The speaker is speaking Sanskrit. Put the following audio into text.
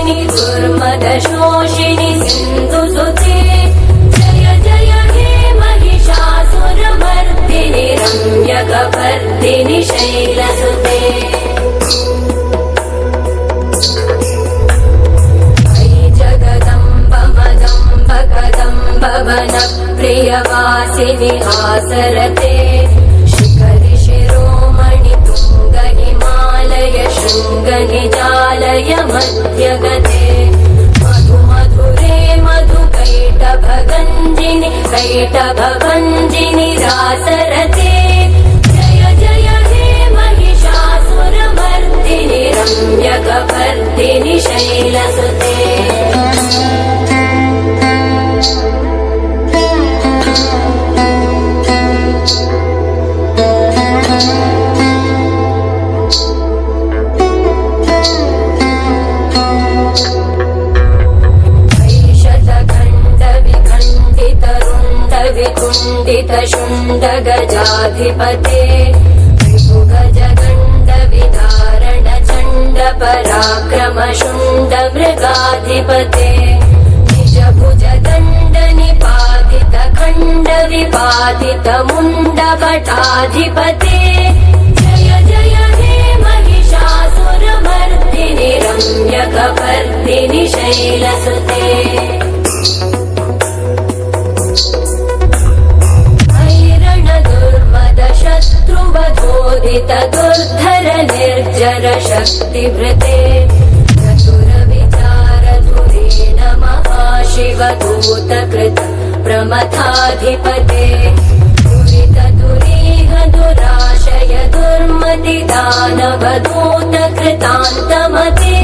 विनाशिनि दुर्मदशोषिणि सिन्धुसुते जय जय हे महिषासुरमर्दिनि रम्यकपर्दिनि शैलसुते प्रियवासिनि आसरते शिखरि शिरोमणि तुंग हिमालय शृंग निजालय मध्यगते मधु मधुरे मधुकैटभगञ्जिनि कैटभभञ्जिनि रासरते जय जय हे महिषासुरमर्दिनि रम्यकपर्दिनि शैलसुते विकुण्डितशुण्ड गजाधिपते विभुगजगण्ड विदारण चण्ड पराक्रम शुण्ड मृगाधिपते निज भुज दण्ड निपातित खण्ड विपातित मुण्ड भटाधिपते जय जय हे महिषासुरमर्दिनि रम्यकपर्दिनि शैलसुते दुर्धर निर्जर शक्तिभृते चतुर विचार धुरेण महाशिवदूतकृत प्रमथाधिपते दुरित दुरीह दुराशय दुर्मति दानवदूत कृतान्तमते